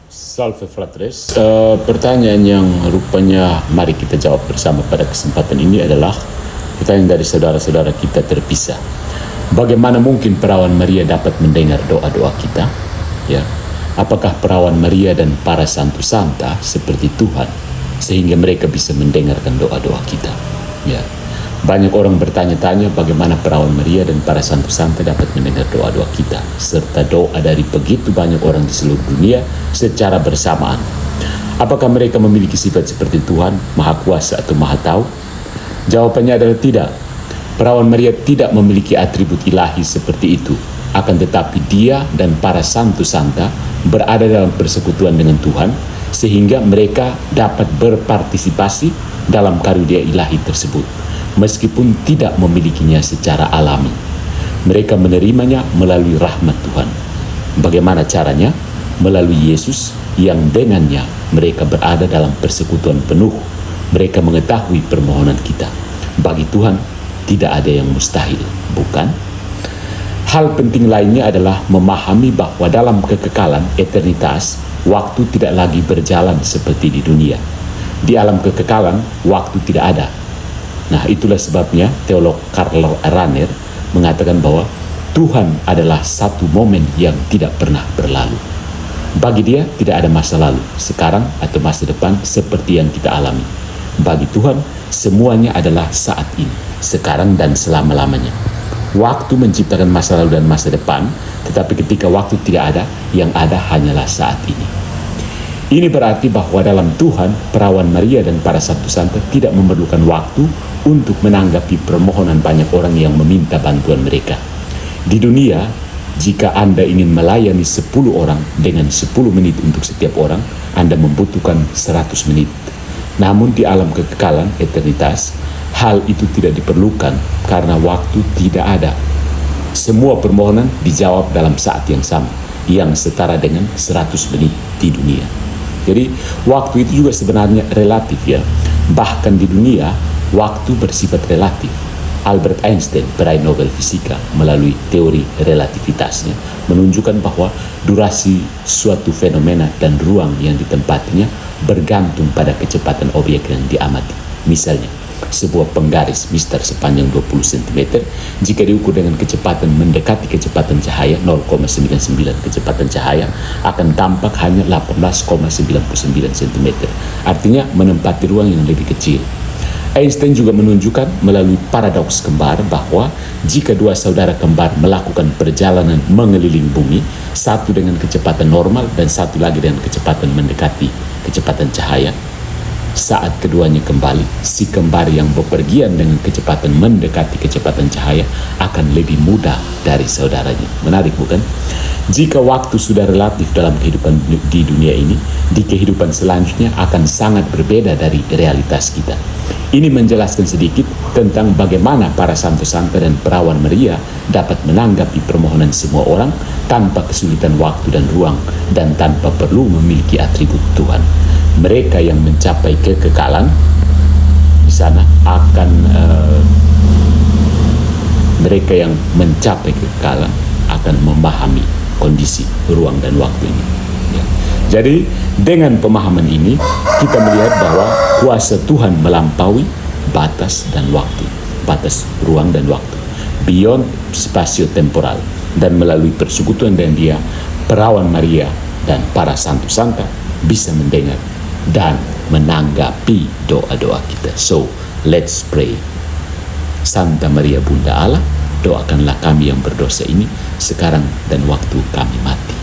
Salve fratres. Pertanyaan yang rupanya mari kita jawab bersama pada kesempatan ini adalah pertanyaan dari saudara-saudara kita terpisah. Bagaimana mungkin perawan Maria dapat mendengar doa-doa kita? Ya, apakah perawan Maria dan para santo santa seperti Tuhan sehingga mereka bisa mendengarkan doa-doa kita? Ya. Banyak orang bertanya-tanya bagaimana perawan Maria dan para santo santa dapat mendengar doa-doa kita serta doa dari begitu banyak orang di seluruh dunia secara bersamaan. Apakah mereka memiliki sifat seperti Tuhan, Maha Kuasa atau Maha Tahu? Jawabannya adalah tidak. Perawan Maria tidak memiliki atribut ilahi seperti itu. Akan tetapi dia dan para santo santa berada dalam persekutuan dengan Tuhan sehingga mereka dapat berpartisipasi dalam karunia ilahi tersebut, meskipun tidak memilikinya secara alami. Mereka menerimanya melalui rahmat Tuhan. Bagaimana caranya? Melalui Yesus yang dengannya mereka berada dalam persekutuan penuh. Mereka mengetahui permohonan kita. Bagi Tuhan tidak ada yang mustahil, bukan? Hal penting lainnya adalah memahami bahwa dalam kekekalan eternitas, waktu tidak lagi berjalan seperti di dunia. Di alam kekekalan, waktu tidak ada. Nah, itulah sebabnya teolog Karl Rahner mengatakan bahwa Tuhan adalah satu momen yang tidak pernah berlalu. Bagi dia tidak ada masa lalu, sekarang atau masa depan seperti yang kita alami. Bagi Tuhan semuanya adalah saat ini, sekarang dan selama-lamanya. Waktu menciptakan masa lalu dan masa depan, tetapi ketika waktu tidak ada, yang ada hanyalah saat ini. Ini berarti bahwa dalam Tuhan, perawan Maria dan para santo santa tidak memerlukan waktu untuk menanggapi permohonan banyak orang yang meminta bantuan mereka. Di dunia, jika Anda ingin melayani 10 orang dengan 10 menit untuk setiap orang, Anda membutuhkan 100 menit. Namun di alam kekekalan, eternitas, hal itu tidak diperlukan karena waktu tidak ada. Semua permohonan dijawab dalam saat yang sama, yang setara dengan 100 menit di dunia. Jadi waktu itu juga sebenarnya relatif ya. Bahkan di dunia, waktu bersifat relatif. Albert Einstein, peraih Nobel Fisika, melalui teori relativitasnya, menunjukkan bahwa durasi suatu fenomena dan ruang yang ditempatinya bergantung pada kecepatan objek yang diamati. Misalnya, sebuah penggaris mister sepanjang 20 cm jika diukur dengan kecepatan mendekati kecepatan cahaya 0,99 kecepatan cahaya akan tampak hanya 18,99 cm, artinya menempati ruang yang lebih kecil. Einstein juga menunjukkan melalui paradoks kembar bahwa jika dua saudara kembar melakukan perjalanan mengelilingi bumi, satu dengan kecepatan normal dan satu lagi dengan kecepatan mendekati kecepatan cahaya, saat keduanya kembali, si kembar yang bepergian dengan kecepatan mendekati kecepatan cahaya akan lebih mudah dari saudaranya. Menarik bukan? Jika waktu sudah relatif dalam kehidupan di dunia ini, di kehidupan selanjutnya akan sangat berbeda dari realitas kita. Ini menjelaskan sedikit tentang bagaimana para santo santa dan perawan Maria dapat menanggapi permohonan semua orang tanpa kesulitan waktu dan ruang dan tanpa perlu memiliki atribut Tuhan. Mereka yang mencapai kekekalan di sana akan mereka yang mencapai kekekalan akan memahami kondisi ruang dan waktu ini. Ya. Jadi dengan pemahaman ini kita melihat bahwa kuasa Tuhan melampaui batas dan waktu, batas ruang dan waktu, beyond spasio-temporal, dan melalui persekutuan dengan Dia, perawan Maria dan para santo santa bisa mendengar dan menanggapi doa-doa kita. So, let's pray. Santa Maria Bunda Allah, doakanlah kami yang berdosa ini sekarang dan waktu kami mati.